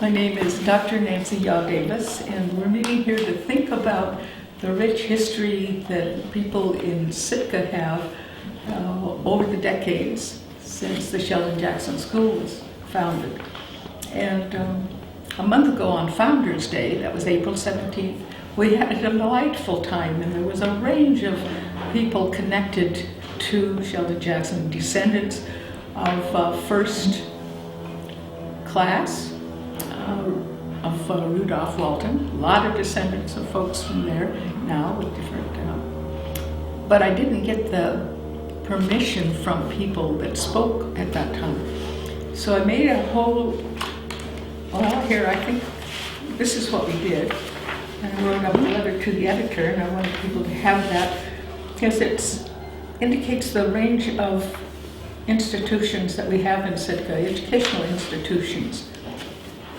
My name is Dr. Nancy Yaw Davis, and we're meeting here to think about the rich history that people in Sitka have over the decades since the Sheldon Jackson School was founded. And a month ago on Founders Day, that was April 17th, we had a delightful time, and there was a range of people connected to Sheldon Jackson, descendants of first class of Rudolph Walton, a lot of descendants of folks from there now with different, but I didn't get the permission from people that spoke at that time. So I made a whole, here I think this is what we did. And I wrote up a letter to the editor, and I wanted people to have that because it indicates the range of institutions that we have in Sitka, educational institutions.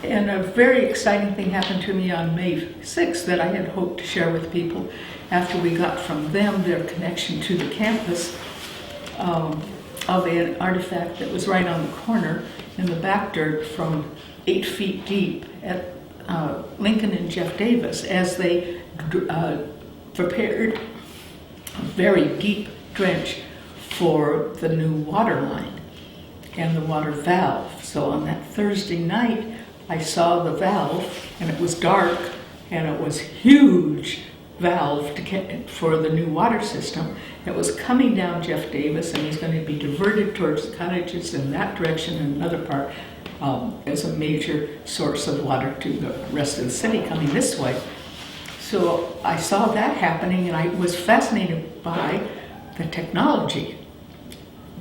And a very exciting thing happened to me on May 6th that I had hoped to share with people after we got from them their connection to the campus of an artifact that was right on the corner in the back dirt from 8 feet deep at Lincoln and Jeff Davis as they prepared a very deep drench for the new water line and the water valve. So on that Thursday night, I saw the valve, and it was dark, and it was huge valve for the new water system. It was coming down Jeff Davis, and he's going to be diverted towards the cottages in that direction, and another part as a major source of water to the rest of the city coming this way. So I saw that happening, and I was fascinated by the technology.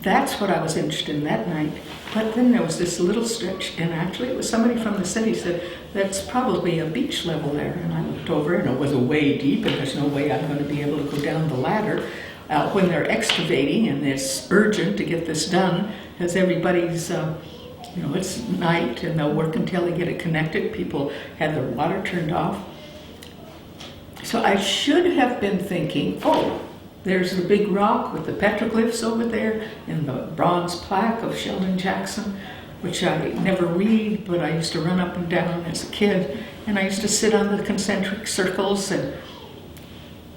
That's what I was interested in that night. But then there was this little stretch, and actually it was somebody from the city said, that's probably a beach level there. And I looked over, and it was way deep, and there's no way I'm going to be able to go down the ladder when they're excavating, and it's urgent to get this done, as everybody's, it's night, and they'll work until they get it connected. People had their water turned off. So I should have been thinking, there's the big rock with the petroglyphs over there and the bronze plaque of Sheldon Jackson, which I never read, but I used to run up and down as a kid, and I used to sit on the concentric circles, and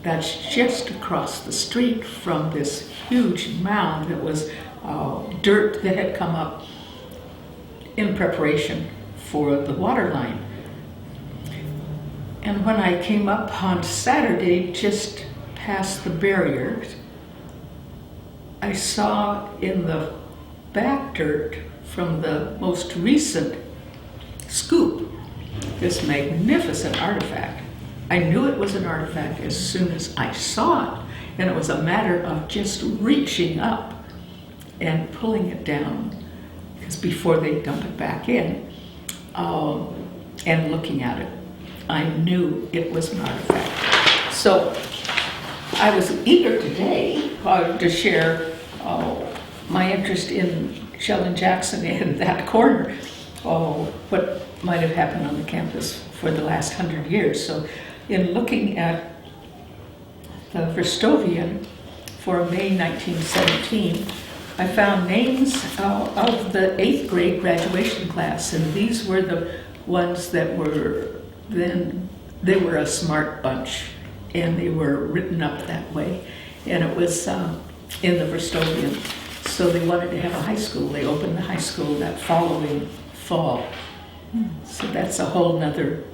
that's just across the street from this huge mound that was dirt that had come up in preparation for the water line. And when I came up on Saturday, just past the barriers, I saw in the back dirt from the most recent scoop this magnificent artifact. I knew it was an artifact as soon as I saw it, and it was a matter of just reaching up and pulling it down, because before they dump it back in, and looking at it, I knew it was an artifact. So I was eager today to share my interest in Sheldon Jackson and that corner, what might have happened on the campus for the last 100 years. So in looking at the Verstovian for May 1917, I found names of the 8th grade graduation class, and these were the ones that were then, they were a smart bunch, and they were written up that way, and it was in the Verstovian. So they wanted to have a high school. They opened the high school that following fall. So that's a whole nother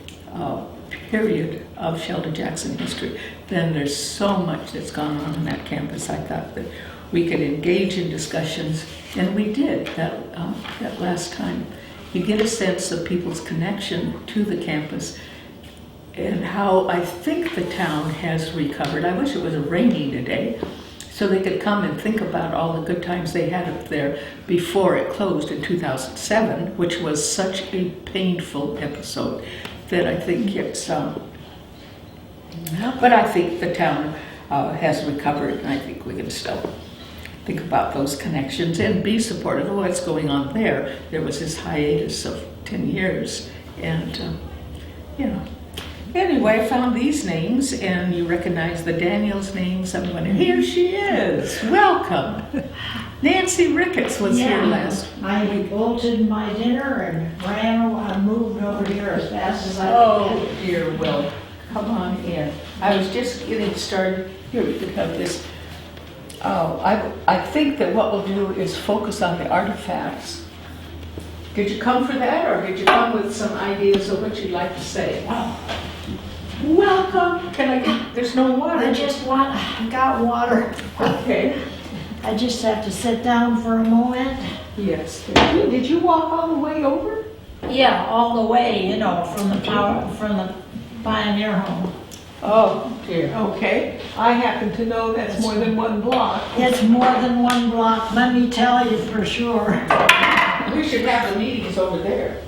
period of Sheldon Jackson history. Then there's so much that's gone on that campus. I thought that we could engage in discussions, and we did that last time. You get a sense of people's connection to the campus and how I think the town has recovered. I wish it was raining today so they could come and think about all the good times they had up there before it closed in 2007, which was such a painful episode that I think it's, but I think the town has recovered, and I think we can still think about those connections and be supportive of what's going on there. There was this hiatus of 10 years, and Anyway, I found these names, and you recognize the Daniels names. I'm going, here she is. Welcome. Nancy Ricketts was here last. I bolted my dinner and I moved over here as fast as I Oh, could. dear Will, come on in. I was just getting started. Here, we could have this. Oh, I think that what we'll do is focus on the artifacts. Did you come for that, or did you come with some ideas of what you'd like to say? Welcome. Can I get, there's no water. I got water. Okay. I just have to sit down for a moment. Yes. Did you walk all the way over? Yeah, all the way, from the Pioneer Home. Oh, dear. Okay. I happen to know that's more than one block. It's more than one block, let me tell you for sure. We should have the meetings over there.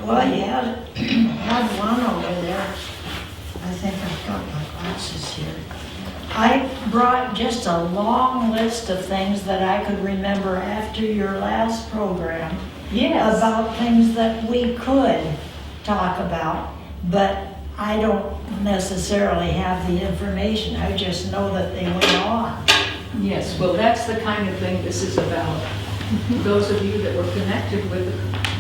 Well, you had one over there. I think I've got my glasses here. I brought just a long list of things that I could remember after your last program. Yes. About things that we could talk about, but I don't necessarily have the information. I just know that they went on. Yes, well, that's the kind of thing this is about. Those of you that were connected with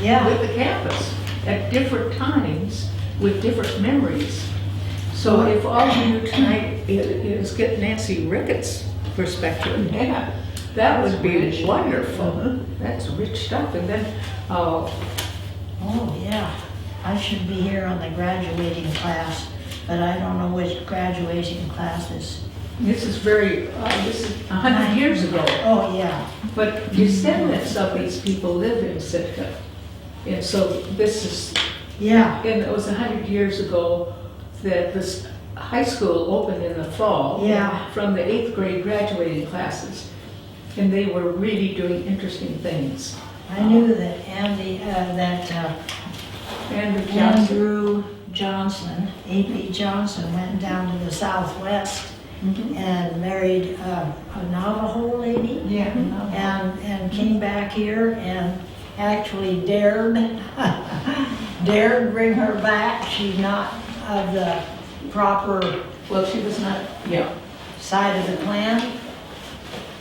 the campus at different times with different memories. So if all you do tonight is get Nancy Ricketts' perspective, that would be wonderful. That's rich stuff. And then, oh yeah, I should be here on the graduating class, but I don't know which graduating class is. this is 100 years ago. Oh yeah. But descendants of these people live in Sitka. And so this is, Yeah. and it was 100 years ago that this high school opened in the fall. Yeah. From the 8th grade graduating classes. And they were really doing interesting things. I knew that Andrew Johnson, A.P. Johnson, went down to the Southwest and married a Navajo lady. Yeah. And came back here and actually dared bring her back. She's not of the proper Well, she was not, yeah. side of the clan.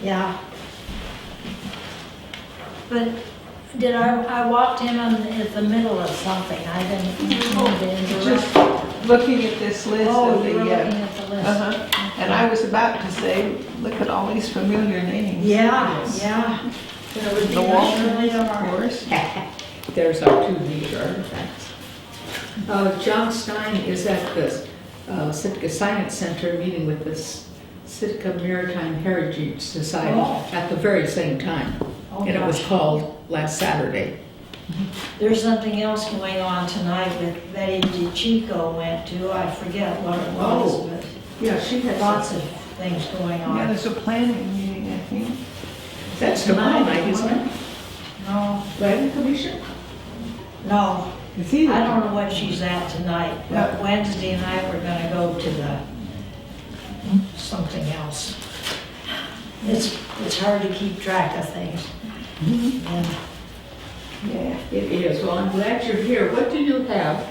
Yeah. But I walked in at the middle of something. I didn't mean to interrupt. Just looking at this list Oh, of you were the, looking at the list. and I was about to say, look at all these familiar names. Yeah, Yes. yeah. The Waltons, really of are. course. There's our two major artifacts. John Stein is at the Sitka Science Center meeting with the Sitka Maritime Heritage Society at the very same time. Oh, And it was gosh. called last Saturday. There's something else going on tonight that Betty DeChico went to. I forget what it was, Oh. but Yeah, she had lots of things going Yeah, on. there's a planning meeting, I think. That's tomorrow night, isn't it? No, Planning Commission? no. It's either. I don't know what she's at tonight, but Wednesday night we're gonna go to the something else. It's hard to keep track of things. And, Yeah, it is. Well, I'm glad you're here. What do you have?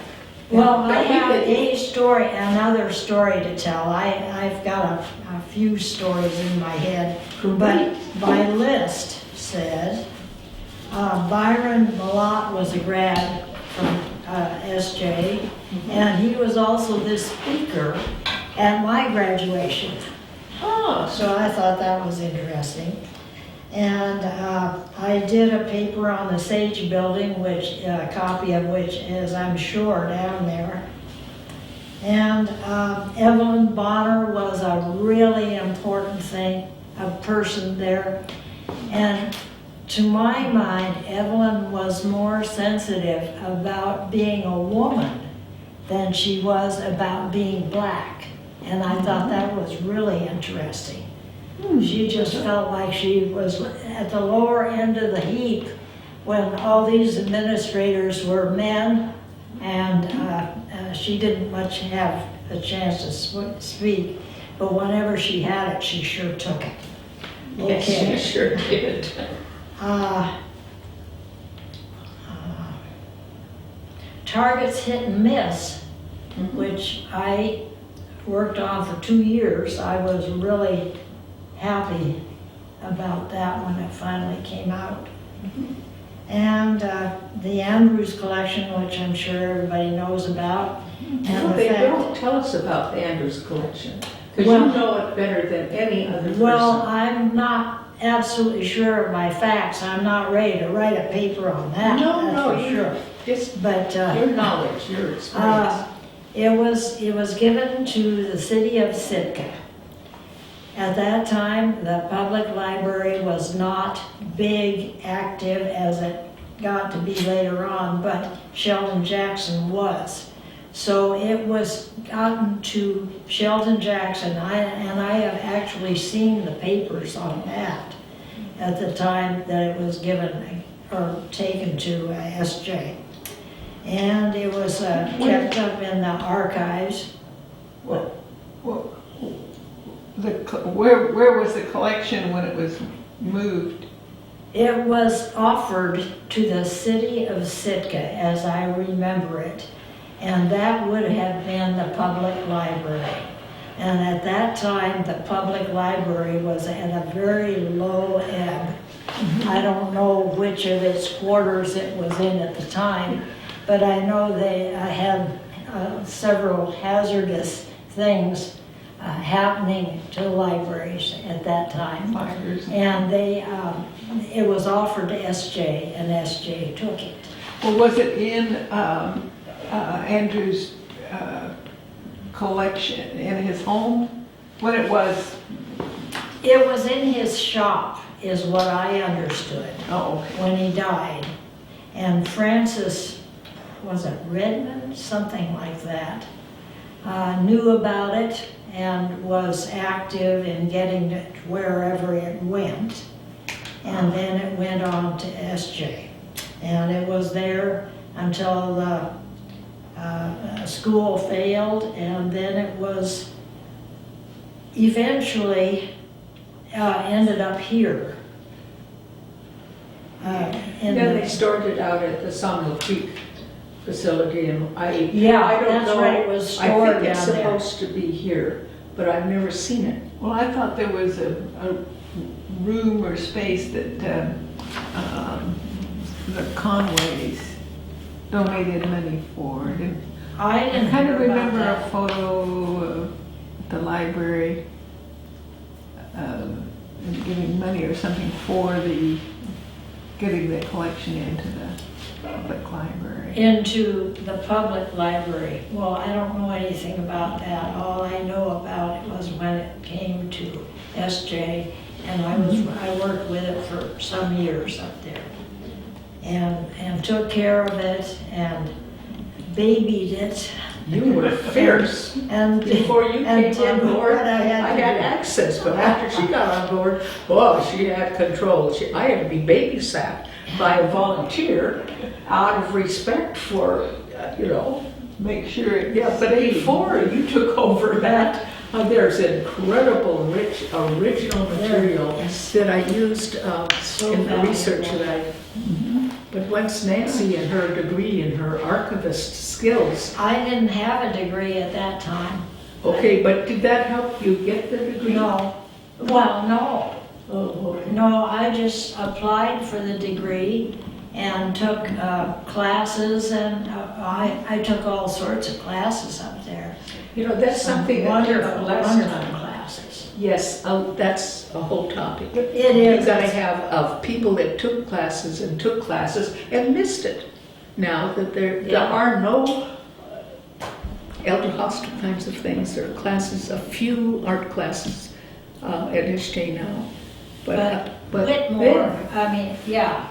well, I That we have could- another story to tell. I've got a few stories in my head, but my list says Byron Malott was a grad from SJ, and he was also the speaker at my graduation. Oh, So I thought that was interesting. And I did a paper on the Sage Building, a copy of which is, I'm sure, down there. And Evelyn Bonner was a really important person there. And to my mind, Evelyn was more sensitive about being a woman than she was about being black. And I thought that was really interesting. She just felt like she was at the lower end of the heap when all these administrators were men, and she didn't much have a chance to speak. But whenever she had it, she sure took it. yes, she sure did. Targets hit and miss which I worked on for 2 years. I was really happy about that when it finally came out. And the Andrews collection, which I'm sure everybody knows about. No, they don't. Tell us about the Andrews collection, because Well, you know it better than any other person. Well, I'm not absolutely sure of my facts. I'm not ready to write a paper on that. No, that's for sure. Just But your knowledge, your experience. it was given to the city of Sitka. At that time, the public library was not big, active as it got to be later on, but Sheldon Jackson was. So it was gotten to Sheldon Jackson, and I have actually seen the papers on that at the time that it was given or taken to SJ. And it was kept up in the archives. Well, where was the collection when it was moved? It was offered to the city of Sitka, as I remember it, and that would have been the public library. And at that time, the public library was at a very low ebb. I don't know which of its quarters it was in at the time, but I know they had several hazardous things happening to libraries at that time. And it was offered to SJ, and SJ took it. Well, was it in Andrew's collection in his home when it was? It was in his shop, is what I understood. Oh, okay. When he died. And Francis, was it Redmond? Something like that, knew about it and was active in getting it wherever it went. And then it went on to SJ. And it was there until the school failed, and then it was eventually ended up here. They stored it out at the Sawmill Creek facility, and I don't that's know. right, it was stored I think it's down there. supposed to be here, but I've never seen it. Well, I thought there was a room or space that the Conways donated money for. And I I didn't kind hear of about remember a that. photo of the library giving money or something for getting the collection into the public library. Into the public library. Well, I don't know anything about that. All I know about it was when it came to SJ, and I worked with it for some years up there, and took care of it and babied it. You were fierce. And Before you and came on did board, what I had to had do. access, but after she got on board, well, she had control. I had to be babysat by a volunteer out of respect for, Make sure it Yeah, but stayed. before you took over that, there's incredible rich original material Yes. that I used So in the valuable. research that but once Nancy and her degree and her archivist skills, I didn't have a degree at that time. okay, but did that help you get the degree? No. Well, no. Oh, okay. No, I just applied for the degree and took classes, and I took all sorts of classes up there. That's something that Wonderful, took wonderful lesson. classes. Yes, that's a whole topic. It You is. gotta have people that took classes and missed it. Now that there are no elder hostel kinds of things, there are classes, a few art classes at SJ now. But Whitmore,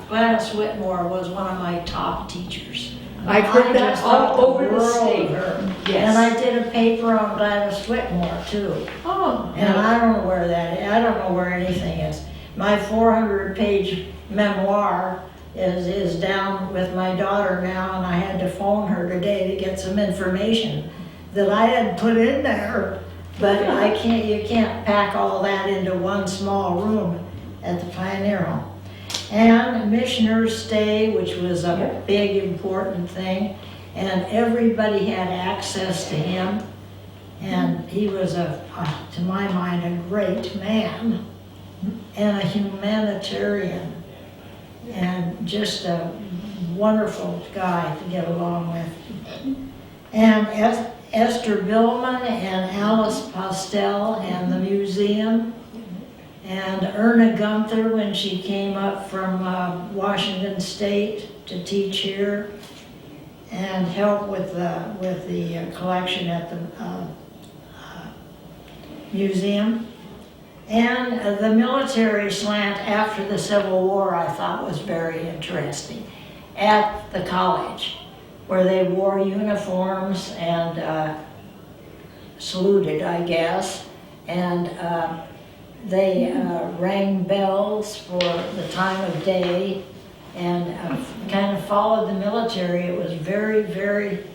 Gladys Whitmore was one of my top teachers. I've heard I that just all thought over the world of state. her. Yes. And I did a paper on Gladys Whitmore too. Oh, And I don't know where that is. I don't know where anything is. My 400-page memoir is down with my daughter now, and I had to phone her today to get some information that I had put in there. But you can't pack all that into one small room at the Pioneer Home. And Missioner's Stay, which was a big important thing. and everybody had access to him. And he was to my mind, a great man and a humanitarian and just a wonderful guy to get along with. And Esther Billman and Alice Postel and the museum, and Erna Gunther when she came up from Washington State to teach here and help with the collection at the museum. And the military slant after the Civil War I thought was very interesting at the college, where they wore uniforms and saluted, I guess, and they rang bells for the time of day and kind of followed the military. It was very, very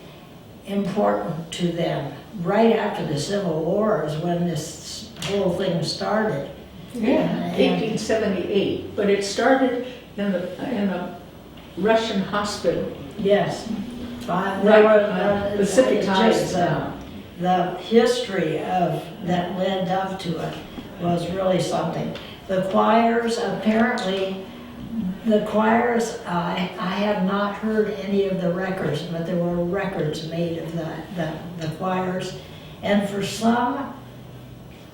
important to them. Right after the Civil War is when this whole thing started. Yeah, 1878, but it started in a Russian hospital. Yes. Pacific Tides. The history of that led up to it was really something. The choirs, apparently, I have not heard any of the records, but there were records made of the choirs. And for some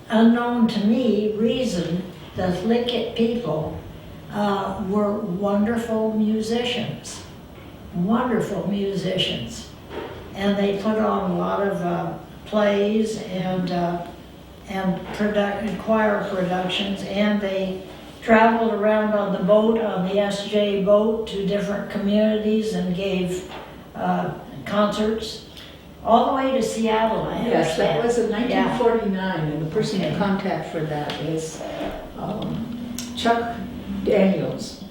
unknown to me reason, the Lickett people were wonderful musicians. Wonderful musicians. And they put on a lot of plays and choir productions, and they traveled around on the boat, on the SJ boat, to different communities and gave concerts all the way to Seattle, I understand. Yes, that was in 1949, and the person to contact for that is Chuck Daniels.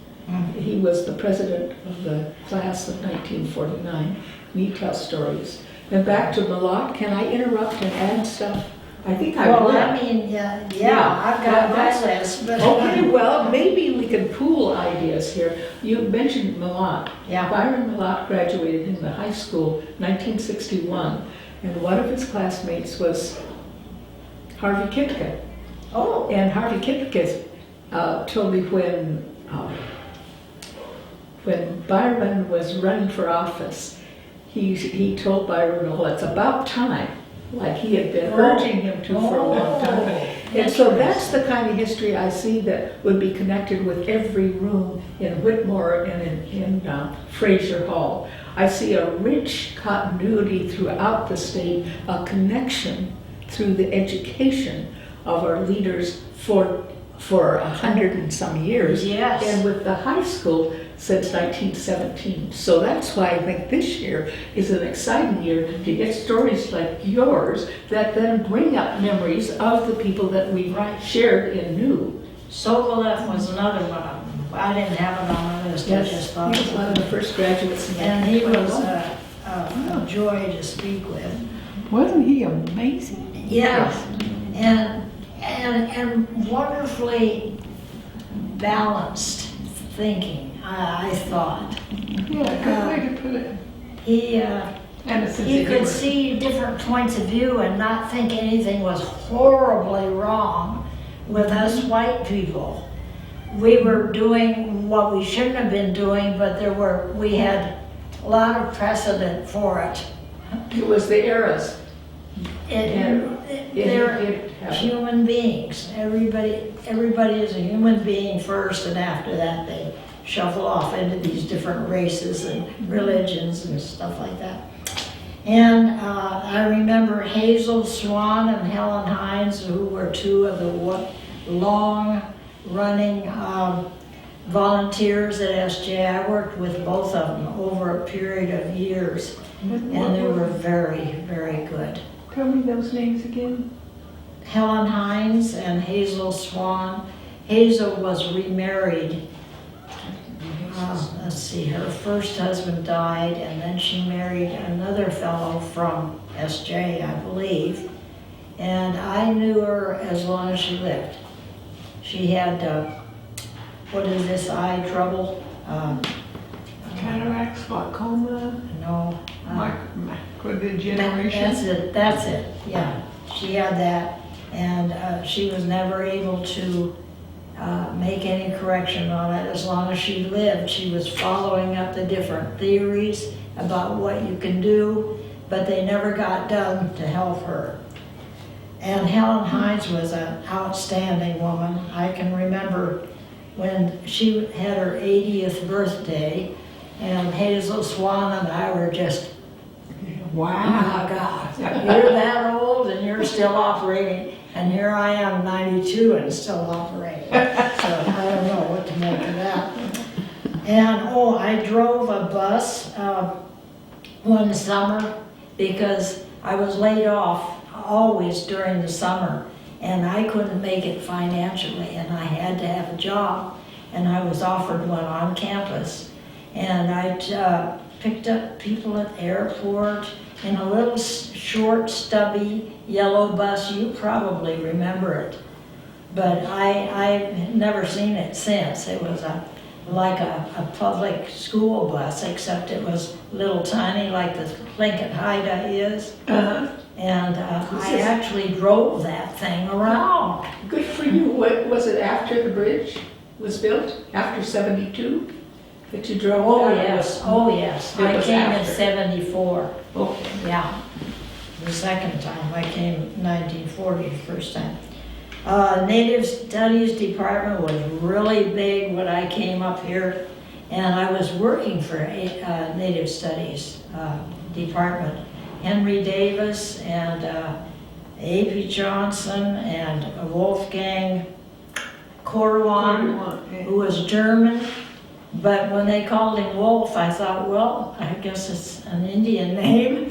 He was the president of the class of 1949. And he tells stories. And back to Malott, can I interrupt and add stuff? I think I will. Well, I mean, I've got my list, but... Okay, well, maybe we can pool ideas here. You mentioned Malott. Yeah. Byron Malott graduated in the high school 1961, and one of his classmates was Harvey Kipke. Oh. And Harvey Kipke told me when Byron was running for office, he told Byron, well, it's about time. Like he had been urging him to for a long time. And so that's the kind of history I see that would be connected with every room in Whitmore and in Fraser Hall. I see a rich continuity throughout the state, a connection through the education of our leaders for 100 and some years. Yes. And with the high school since 1917. So that's why I think this year is an exciting year to get stories like yours that then bring up memories of the people that we shared and knew. Sobolev was another one. I didn't have it on my list. Yes, I just thought he was one of the first graduates. And he was a joy to speak with. Wasn't he amazing? Yeah, and wonderfully balanced thinking, I thought. Yeah, good way to put it. He He could see different points of view and not think anything was horribly wrong with us white people. We were doing what we shouldn't have been doing, but we had a lot of precedent for it. It was the eras. They're human beings. Everybody is a human being first, and after that they shuffle off into these different races and religions and stuff like that. And I remember Hazel Swan and Helen Hines, who were two of the long-running volunteers at SJ. I worked with both of them over a period of years, and they were very, very good. Tell me those names again. Helen Hines and Hazel Swan. Hazel was remarried. Let's see, her first husband died, and then she married another fellow from SJ, I believe. And I knew her as long as she lived. She had, eye trouble? Cataracts, glaucoma. No, For the generation? That's it, yeah. She had that, and she was never able to make any correction on it. As long as she lived, she was following up the different theories about what you can do, but they never got done to help her. And Helen Hines was an outstanding woman. I can remember when she had her 80th birthday, and Hazel Swan and I were just, Wow. oh God, you're that old and you're still operating, and here I am, 92 and still operating. So I don't know what to make of that. And I drove a bus one summer because I was laid off always during the summer, and I couldn't make it financially, and I had to have a job, and I was offered one on campus, and I picked up people at the airport in a little short, stubby yellow bus. You probably remember it, but I've never seen it since. It was like a public school bus, except it was little tiny, like the Lincoln Haida is. And I actually drove that thing around. Good for you. What was it, after the bridge was built? After 72? That you drove? Oh, that? yes, It I was came in after. 74, Okay. yeah. The second time, I came in 1940, the first time. Native Studies Department was really big when I came up here, and I was working for Native Studies Department. Henry Davis and A.P. Johnson and Wolfgang Corwan, who was German. But when they called him Wolf, I thought, well, I guess it's an Indian name.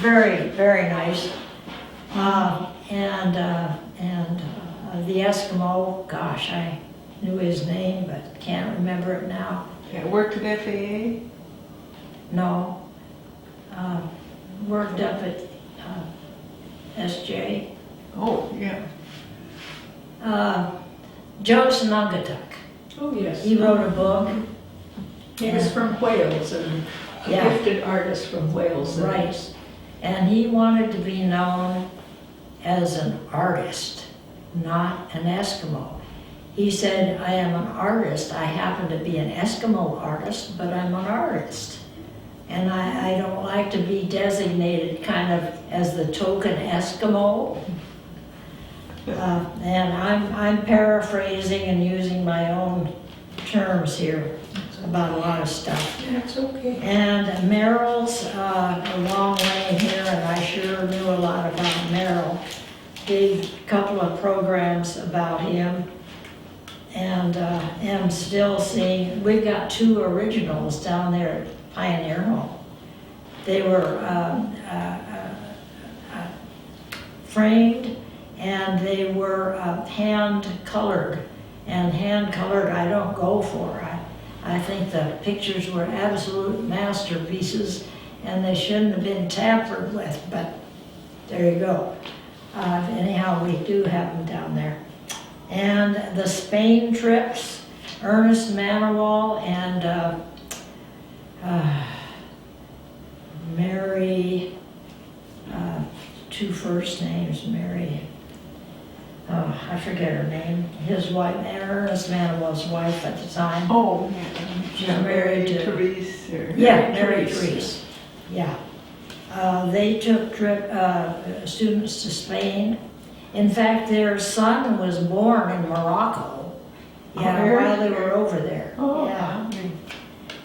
Very, very nice. And the Eskimo, gosh, I knew his name, but can't remember it now. Worked at FAA? No. Worked up at SJ. Oh, yeah. Joe Snugatuck. Oh, yes. He wrote a book. He was from Wales, and a Yeah. gifted artist from Wales. and Right. And he wanted to be known as an artist, not an Eskimo. He said, I am an artist. I happen to be an Eskimo artist, but I'm an artist. And I don't like to be designated kind of as the token Eskimo. And I'm paraphrasing and using my own terms here about a lot of stuff. That's okay. And Merrill's a long way here, and I sure knew a lot about Merrill. Did a couple of programs about him, and am still seeing, we've got 2 originals down there at Pioneer Home. They were framed, and they were hand colored. And hand colored I don't go for. I think the pictures were absolute masterpieces, and they shouldn't have been tampered with, but there you go. Anyhow, we do have them down there. And the Spain trips, Ernest Manowal and Mary, 2 first names, Mary, I forget her name, his wife, Ernest Manowal's wife at the time. Oh, yeah. She's married to Therese. Mary Therese. Yeah. They took students to Spain. In fact, their son was born in Morocco. Yeah, really? while they were over there. Oh, yeah. okay.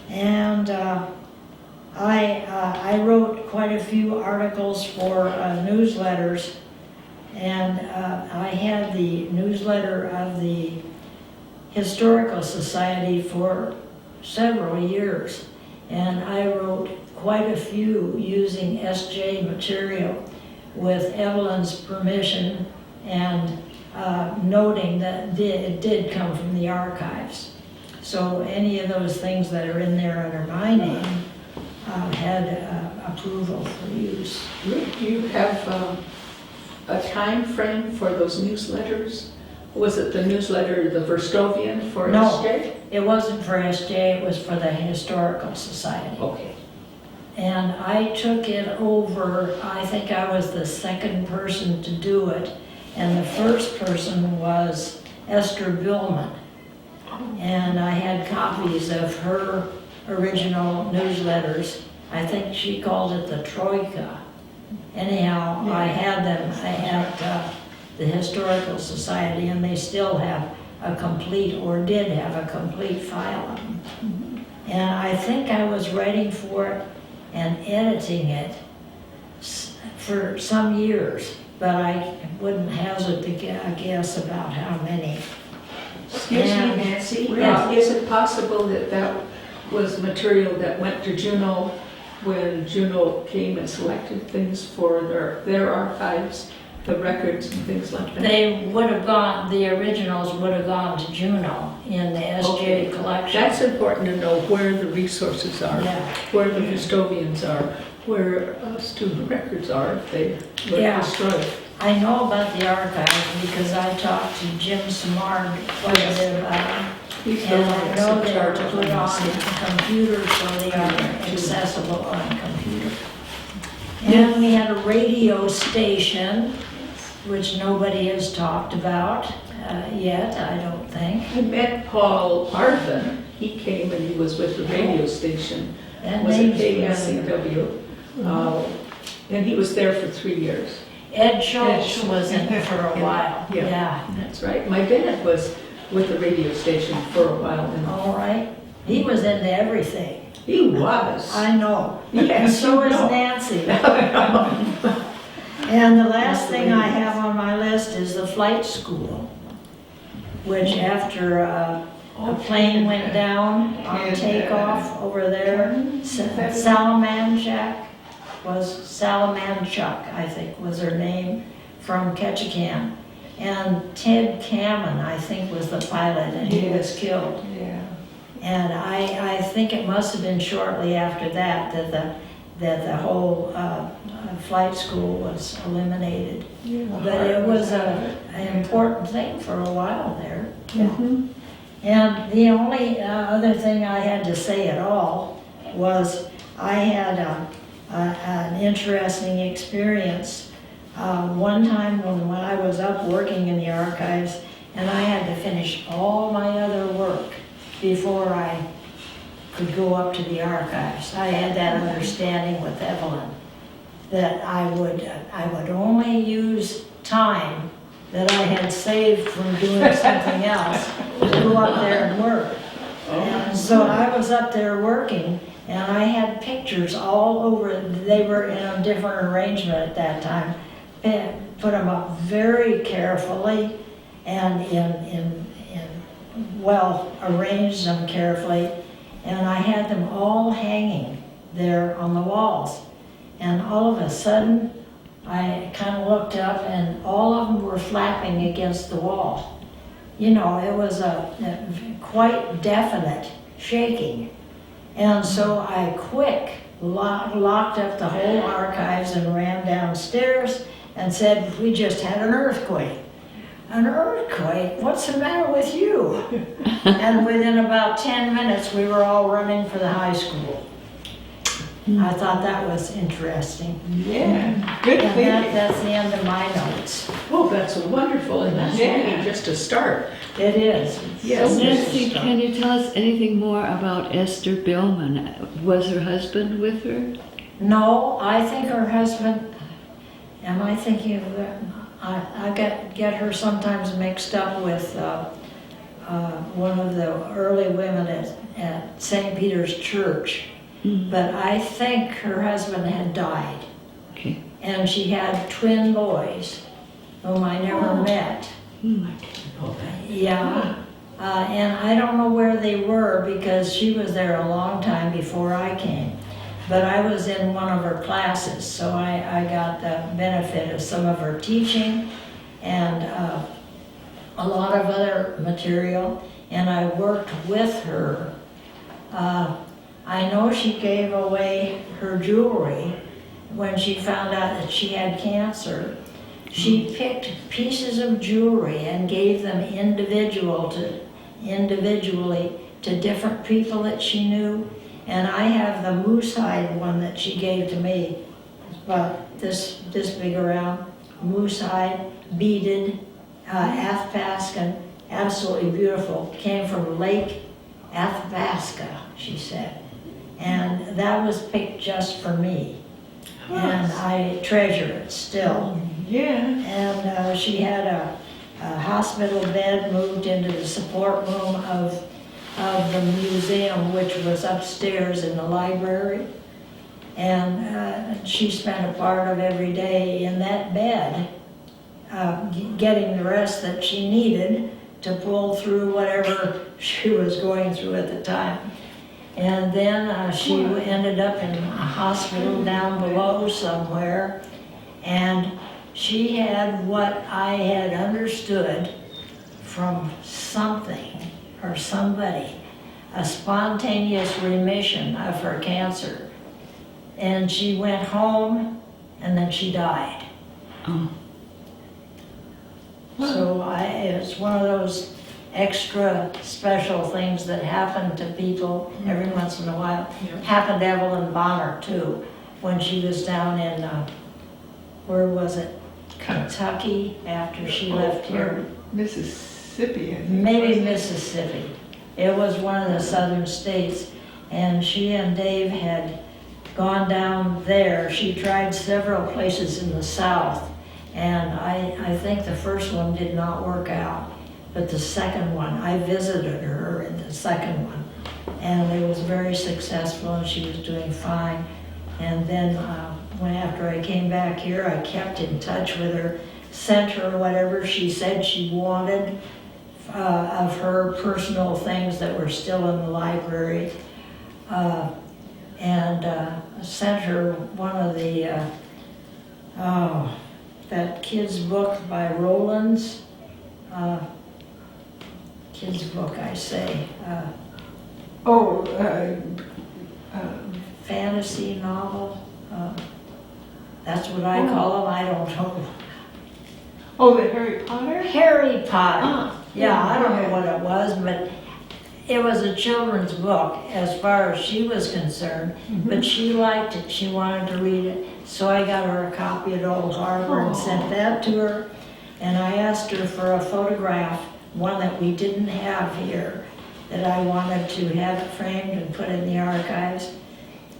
And I wrote quite a few articles for newsletters, and I had the newsletter of the Historical Society for several years, and I wrote quite a few using SJ material with Evelyn's permission and noting that it did come from the archives. So any of those things that are in there under my name had approval for use. Do you have a time frame for those newsletters? Was it the newsletter, the Verstovian for No. SJ? It wasn't for SJ, it was for the Historical Society. Okay. And I took it over, I think I was the second person to do it, and the first person was Esther Billman. And I had copies of her original newsletters. I think she called it the Troika. Anyhow, I had them, I had the Historical Society, and they still have a complete, or did have a complete file of them. And I think I was writing for it and editing it for some years, but I wouldn't hazard to guess about how many. Excuse me, And- Nancy, Yeah. is it possible that that was material that went to Juneau when Juneau came and selected things for their archives, the records and things like that? They would have gone, the originals would have gone to Juneau in the SJ Okay. collection. That's important to know where the resources are, Yeah. where the custodians are, where student records are if they were Yeah. destroyed. I know about the archives because I talked to Jim Samard quite a bit about it. He's the And one I that's know in they charge were of put them. on computers, so they are accessible on computer. And we had a radio station, which nobody has talked about yet, I don't think. I met Paul Arvin. He came and he was with the radio station. That Was it name's familiar. KSCW? And he was there for 3 years. Ed Schultz was in it for a while, Yeah. yeah. That's right. My Bennett was with the radio station for a while. And All right. He was into everything. he was. I know. And Yes, so you is know. Nancy. And the last thing I have on my list is the flight school, which after a plane went down on takeoff over there, Salamanchak Salamanchuk, I think was her name, from Ketchikan. And Ted Kamen, I think, was the pilot, and he was killed. Yeah. And I think it must have been shortly after that that the whole flight school was eliminated. But it was an important thing for a while there. Mhm. And the only other thing I had to say at all was I had an interesting experience one time when I was up working in the archives, and I had to finish all my other work before I could go up to the archives. I had that understanding with Evelyn that I would only use time that I had saved from doing something else to go up there and work. And so I was up there working, and I had pictures all over. They were in a different arrangement at that time. Put them up very carefully and well, arranged them carefully. And I had them all hanging there on the walls. And all of a sudden, I kind of looked up and all of them were flapping against the wall. You know, it was a quite definite shaking. And so I locked up the whole archives and ran downstairs and said, "We just had an earthquake." "An earthquake? What's the matter with you?" And within about 10 minutes, we were all running for the high school. I thought that was interesting. Yeah, good And thinking. that's the end of my notes. Oh, that's wonderful, and that's only just a start. It is. Yes. Nancy, can you tell us anything more about Esther Billman? Was her husband with her? No, I think her husband, am I thinking of that? I get her sometimes mixed up with one of the early women at St. Peter's Church. But I think her husband had died. Okay. And she had twin boys, whom I never met. Yeah. And I don't know where they were because she was there a long time before I came. But I was in one of her classes, so I got the benefit of some of her teaching and a lot of other material, and I worked with her. I know she gave away her jewelry when she found out that she had cancer, She picked pieces of jewelry and gave them individually to different people that she knew. And I have the moose hide one that she gave to me. About this big around, moose hide, beaded, Athabascan, absolutely beautiful. Came from Lake Athabasca, she said. And that was picked just for me. And I treasure it still. Yeah. And she had a hospital bed moved into the support room of the museum, which was upstairs in the library. And she spent a part of every day in that bed, getting the rest that she needed to pull through whatever she was going through at the time. And then she ended up in a hospital down below somewhere, and she had what I had understood from something or somebody, a spontaneous remission of her cancer. And she went home, and then she died. Oh. So it's one of those extra special things that happen to people every once in a while. Happened to Evelyn Bonner too, when she was down in, where was it? Kentucky, after she left here. Mississippi, I think. Maybe Mississippi. It was one of the southern states, and she and Dave had gone down there. She tried several places in the south, and I think the first one did not work out, but the second one, I visited her in the second one, and it was very successful, and she was doing fine. And then when after I came back here, I kept in touch with her, sent her whatever she said she wanted of her personal things that were still in the library, and sent her one of the, that kid's book by Rollins, kid's book, I say, fantasy novel. That's what I call them. I don't know. Oh, the Harry Potter? Harry Potter. Yeah, I don't know yeah. what it was, but it was a children's book as far as she was concerned. But she liked it. She wanted to read it. So I got her a copy at Old Harbor and sent that to her. And I asked her for a photograph, one that we didn't have here, that I wanted to have it framed and put in the archives.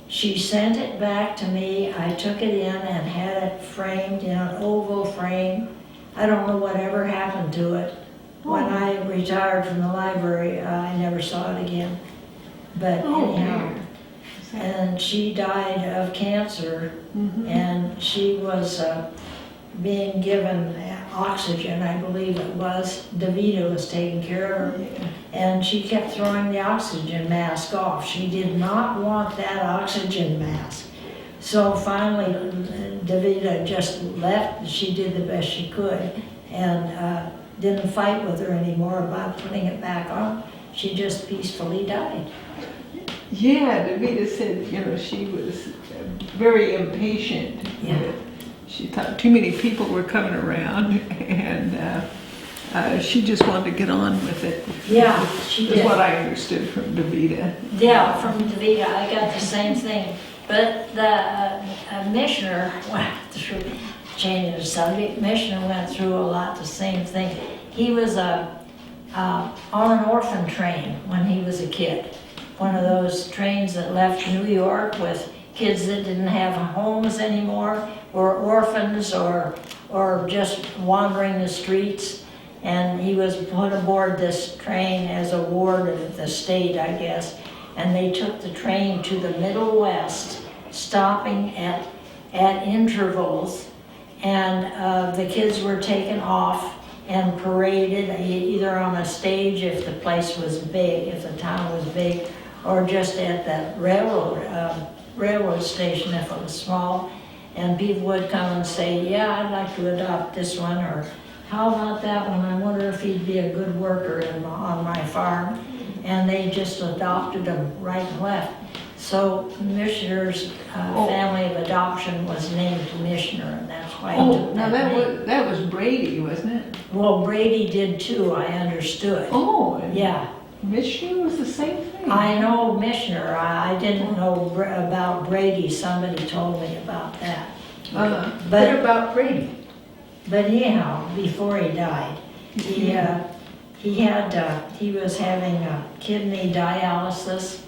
She sent it back to me. I took it in and had it framed in an oval frame. I don't know whatever happened to it. When I retired from the library, I never saw it again. But anyhow, and she died of cancer, and she was being given oxygen, I believe it was. DeVita was taking care of her, and she kept throwing the oxygen mask off. She did not want that oxygen mask. So finally, DeVita just left. She did the best she could, and didn't fight with her anymore about putting it back on. She just peacefully died. Yeah, DeVita said, she was very impatient. Yeah. She thought too many people were coming around, and she just wanted to get on with it. Yeah, she did. Is what I understood from DeVita. Yeah, from DeVita, I got the same thing. But the missioner went through, changing the subject, missioner went through a lot the same thing. He was on an orphan train when he was a kid. One of those trains that left New York with kids that didn't have homes anymore, or orphans, or just wandering the streets. And he was put aboard this train as a ward of the state, I guess. And they took the train to the Middle West, stopping at intervals. And the kids were taken off and paraded either on a stage if the place was big, if the town was big, or just at the railroad station if it was small. And people would come and say, yeah, I'd like to adopt this one, or how about that one? I wonder if he'd be a good worker on my farm. And they just adopted them right and left. So Missioner's family of adoption was named Missioner, and that's why he Oh, took now that name. that was Brady, wasn't it? Well, Brady did too, I understood. Oh, and Yeah, Michigan was the same thing. I know Missioner. I didn't know about Brady. Somebody told me about that. Uh, What But about Brady? anyhow, before he died, he was having kidney dialysis,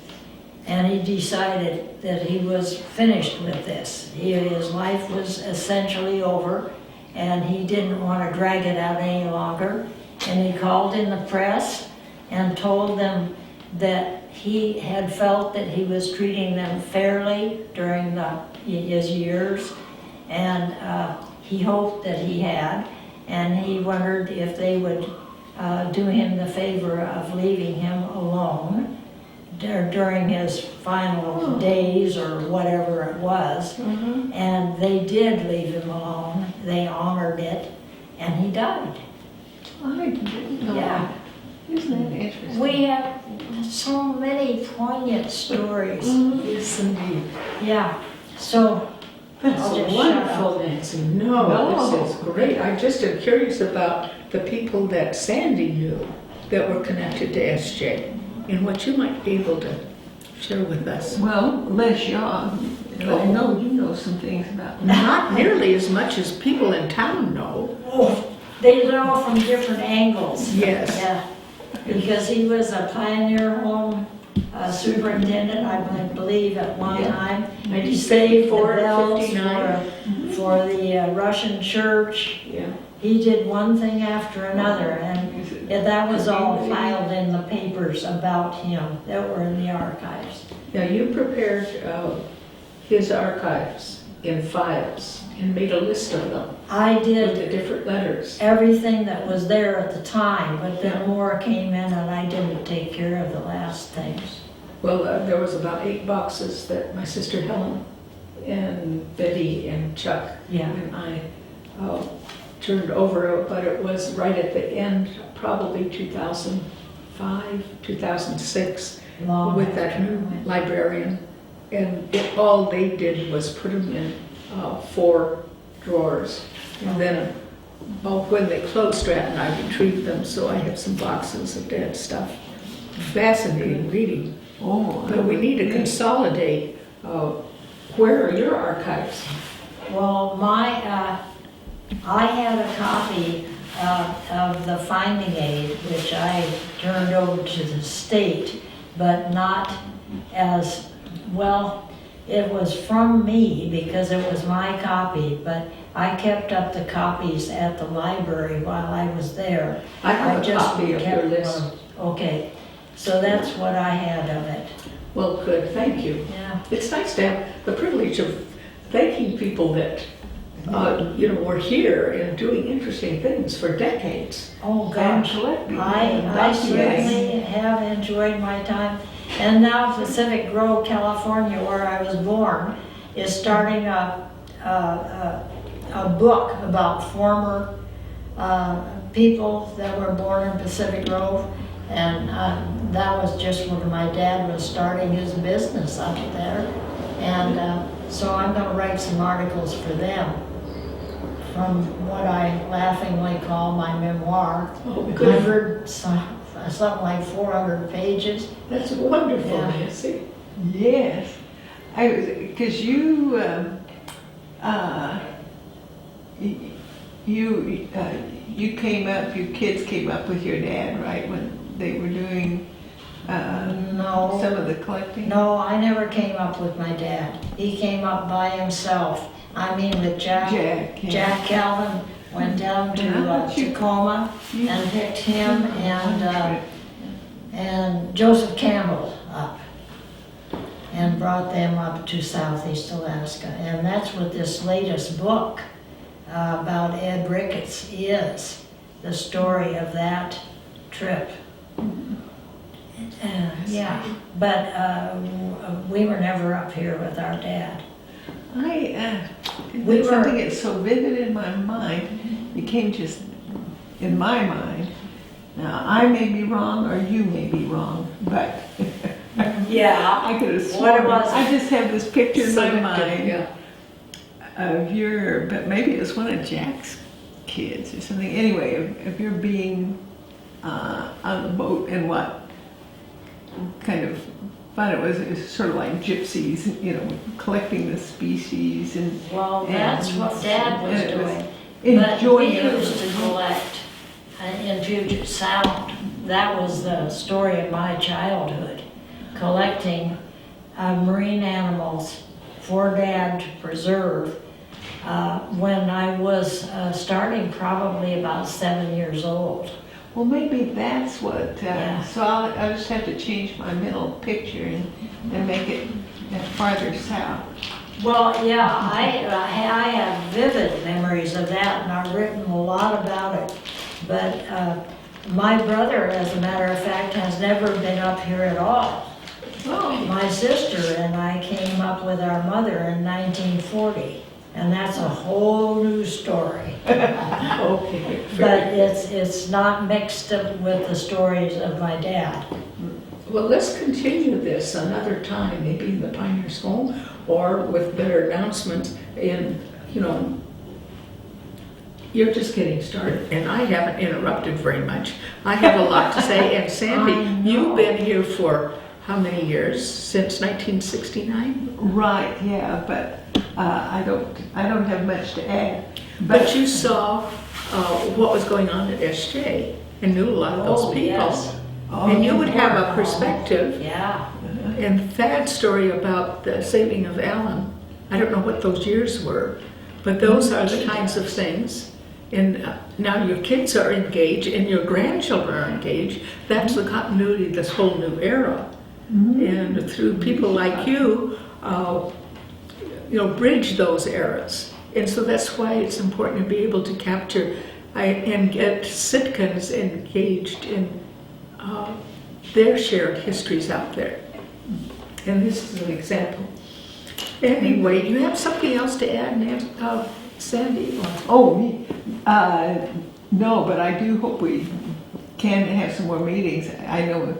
and he decided that he was finished with this. His life was essentially over, and he didn't want to drag it out any longer. And he called in the press and told them that he had felt that he was treating them fairly during his years, and he hoped that he had, and he wondered if they would do him the favor of leaving him alone during his final days or whatever it was. And they did leave him alone. They honored it, and he died. I didn't know. Yeah. Isn't that interesting? We have so many poignant stories. Yes, indeed. Yeah, so That's I'll just wonderful, shut up. Nancy. No, No. this is great. I just am curious about the people that Sandy knew that were connected to SJ and what you might be able to share with us. Well, Les Yaw, I know you know some things about him. Not nearly as much as people in town know. Oh, they know from different angles. Yes. Yeah, because he was a Pioneer Home superintendent, I believe, at one Yeah. time. He saved the 54, bells 59. for the Russian church. Yeah. He did one thing after another, and that was all filed in the papers about him that were in the archives. Now, you prepared his archives in files and made a list of them I with the did different letters. everything that was there at the time, but then more came in and I didn't take care of the last things. Well, there was about 8 boxes that my sister Helen and Betty and Chuck Yeah. and I turned over, but it was right at the end, probably 2005, 2006, Long with that after I new went. librarian. And all they did was put them in 4 drawers. And then when they closed Stratton, I retrieved them, so I have some boxes of Dad's stuff. Fascinating reading. Oh, But we need to consolidate. Where are your archives? Well, I had a copy of the finding aid, which I turned over to the state, but not as, well, it was from me because it was my copy, but I kept up the copies at the library while I was there. I have a just copy of your kept list. one. Okay, so that's what I had of it. Well, good, thank you. Yeah. It's nice to have the privilege of thanking people that, were here and doing interesting things for decades. Oh, and gosh. collecting. I Documenting. certainly have enjoyed my time. And now Pacific Grove, California, where I was born, is starting a book about former people that were born in Pacific Grove. And that was just when my dad was starting his business up there. And so I'm going to write some articles for them from what I laughingly call my memoir. Oh, good. 100, something like 400 pages. That's wonderful, Yeah. Nancy. Yes, because you came up, your kids came up with your dad, right, when they were doing No. some of the collecting? No, I never came up with my dad. He came up by himself. I mean with Jack. Jack, yeah. Jack Calvin went down to Tacoma and picked him and Joseph Campbell up and brought them up to Southeast Alaska. And that's what this latest book about Ed Ricketts is, the story of that trip. Yeah, but we were never up here with our dad. It's something that's so vivid in my mind, became just in my mind. Now, I may be wrong or you may be wrong, but Yeah. I could have What sworn. was it? I just have this picture in my Selective, mind yeah. of your, but maybe it was one of Jack's kids or something. Anyway, of your being on the boat and what kind of fun it was sort of like gypsies, you know, collecting the species and. Well, that's what Dad was and it was doing. But we enjoying used to collect in Puget Sound. That was the story of my childhood, collecting marine animals for Dad to preserve when I was starting probably about 7 years old. Well, maybe that's what, Yeah. so I'll just have to change my mental picture and make it farther south. Well, yeah, I have vivid memories of that, and I've written a lot about it. But my brother, as a matter of fact, has never been up here at all. Oh, My sister and I came up with our mother in 1940, and that's a whole new story. Okay. But it's not mixed up with the stories of my dad. Well, let's continue this another time, maybe in the Pioneers' Home, or with better announcements. And, you know, you're just getting started, and I haven't interrupted very much. I have a lot to say, and I Sandy, know. you've been here for how many years? Since 1969? right, yeah, but I don't have much to add. But you saw what was going on at SJ and knew a lot of those Oh, people. yes. And you would have a perspective. Yeah. And Thad's story about the saving of Alan, I don't know what those years were, but those are the kinds of things. And now your kids are engaged and your grandchildren are engaged. That's the continuity of this whole new era. And through people like you, you know, bridge those eras. And so that's why it's important to be able to capture and get Sitkans engaged in their shared histories out there. And this is an example. Anyway, do you have something else to add, Sandy? Oh, no, but I do hope we can have some more meetings. I know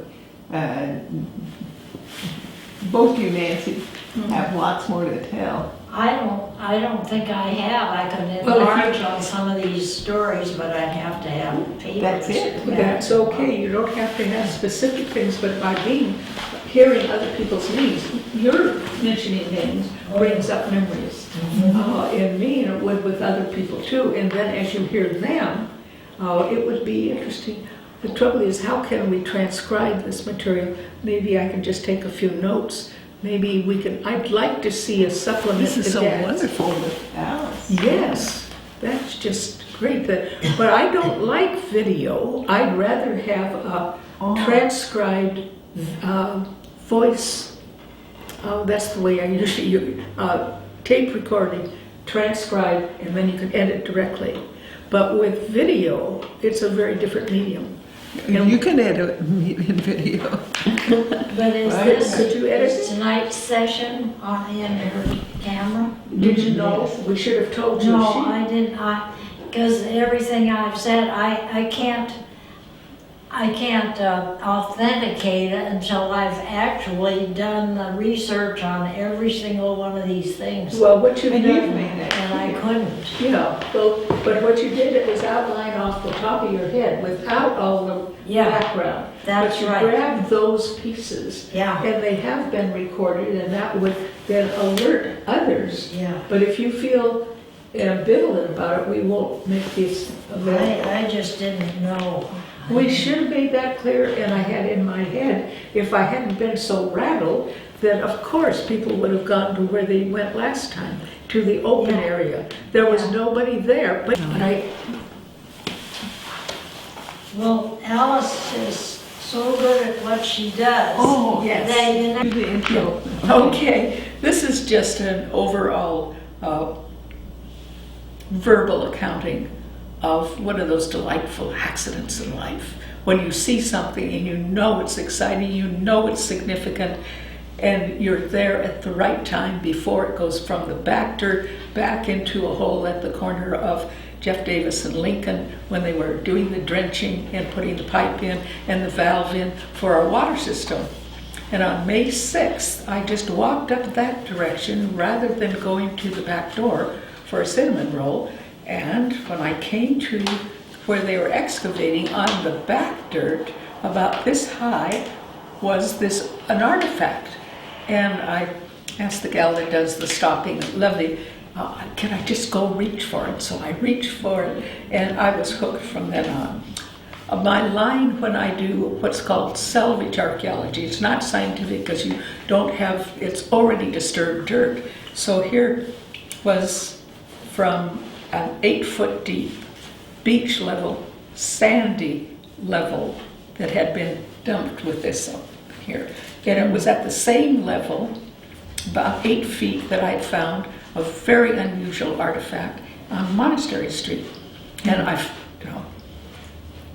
both you, Nancy, have lots more to tell. I don't think I have. I could Well, if you- enlarge on some of these stories, but I'd have to have papers. That's it. That's okay. You don't have to have specific things, but by hearing other people's names, your mentioning names brings up memories in me, and it would with other people too. And then as you hear them, it would be interesting. The trouble is, how can we transcribe this material? Maybe I can just take a few notes. Maybe we can, I'd like to see a supplement This is to so Dad's. wonderful with Alice. Yes, that's just great. But I don't like video. I'd rather have a transcribed voice. That's the way I usually tape recording, transcribe, and then you can edit directly. But with video, it's a very different medium. You can edit in video. But is Right. this Could you edit is it? tonight's session on in her camera? Did you know? We should have told you. No, I didn't. Because everything I've said, I can't authenticate it until I've actually done the research on every single one of these things. Well, what you And did, you've made that And I couldn't. yeah, well, but what you did, it was outline off the top of your head without all the Yeah, background. that's But you right. grabbed those pieces, Yeah, and they have been recorded, and that would then alert others. yeah. But if you feel ambivalent about it, we won't make these available. I just didn't know. We should have made that clear, and I had in my head, if I hadn't been so rattled, that of course people would have gone to where they went last time, to the open Yeah. area. There was Yeah. nobody there, but I, Well, Alice is so good at what she does. Oh, yes. That you know, Do the intro. okay, this is just an overall verbal accounting of one of those delightful accidents in life. When you see something and you know it's exciting, you know it's significant, and you're there at the right time before it goes from the back dirt back into a hole at the corner of Jeff Davis and Lincoln when they were doing the drenching and putting the pipe in and the valve in for our water system. And on May 6th, I just walked up that direction rather than going to the back door for a cinnamon roll. And when I came to where they were excavating, on the back dirt, about this high, was an artifact. And I asked the gal that does the stopping, lovely, can I just go reach for it? So I reached for it, and I was hooked from then on. My line when I do what's called salvage archaeology, it's not scientific because you don't have, it's already disturbed dirt. So here was from an 8-foot deep beach level, sandy level that had been dumped with this up here. And it was at the same level, about 8 feet, that I'd found a very unusual artifact on Monastery Street. And I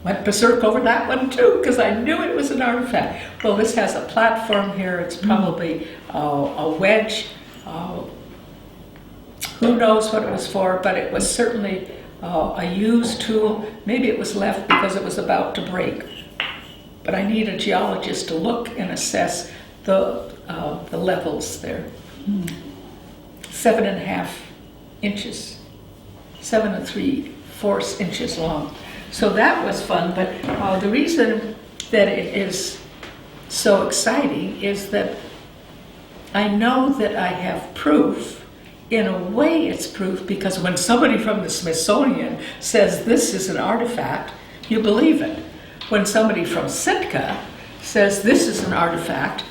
went berserk over that one too, because I knew it was an artifact. Well, this has a platform here. It's probably a wedge. Who knows what it was for, but it was certainly a used tool. Maybe it was left because it was about to break. But I need a geologist to look and assess the levels there. 7.5 inches, 7 3/4 inches long. So that was fun, but the reason that it is so exciting is that I know that I have proof. In a way it's proof because when somebody from the Smithsonian says this is an artifact, you believe it. When somebody from Sitka says this is an artifact,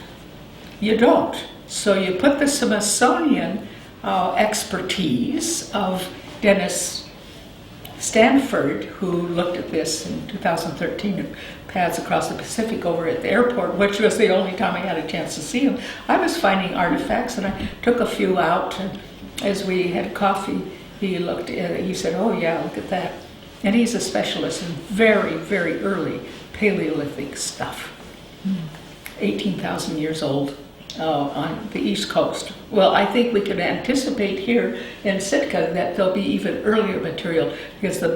you don't. So you put the Smithsonian expertise of Dennis Stanford, who looked at this in 2013, paths across the Pacific over at the airport, which was the only time I had a chance to see him. I was finding artifacts, and I took a few out, and as we had coffee, he looked at it, he said, oh yeah, look at that. And he's a specialist in very, very early Paleolithic stuff. 18,000 years old on the East Coast. Well, I think we can anticipate here in Sitka that there'll be even earlier material because the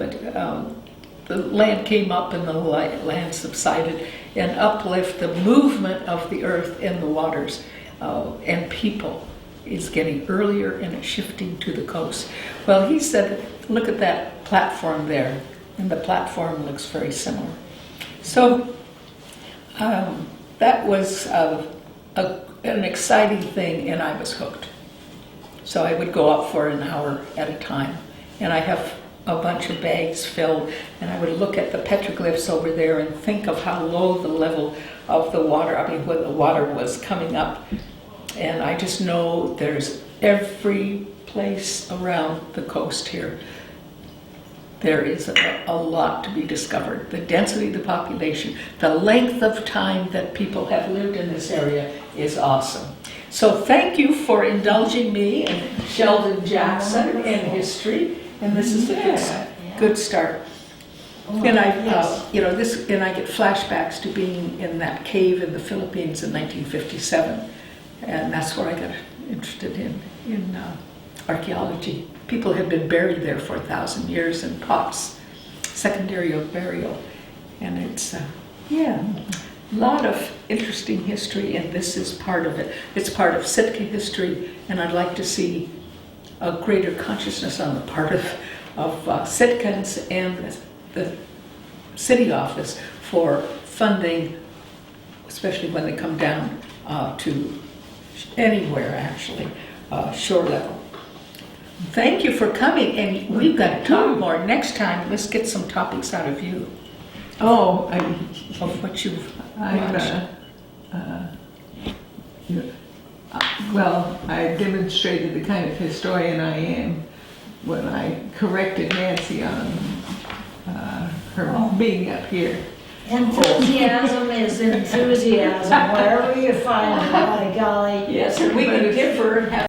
land came up and the land subsided, and uplift the movement of the earth in the waters and people is getting earlier and it's shifting to the coast. Well, he said, look at that platform there, and the platform looks very similar. So that was an exciting thing, and I was hooked. So I would go up for an hour at a time, and I have a bunch of bags filled, and I would look at the petroglyphs over there and think of how low the level of the water, when the water was coming up. And I just know there's every place around the coast here. There is a lot to be discovered. The density of the population, the length of time that people have lived in this area is awesome. So thank you for indulging me and Sheldon Jackson in history, and this is a good start. And I get flashbacks to being in that cave in the Philippines in 1957, and that's where I got interested in archaeology. People have been buried there for 1,000 years in pots, secondary burial, and it's a lot of interesting history, and this is part of it. It's part of Sitka history, and I'd like to see a greater consciousness on the part of Sitkans and the city office for funding, especially when they come down to anywhere actually, shore level. Thank you for coming, and we've got to talk more next time. Let's get some topics out of you. Of what you've watched. Well, I demonstrated the kind of historian I am when I corrected Nancy on her being up here. Enthusiasm is enthusiasm, wherever you find it, by golly. Yes, and we can differ and have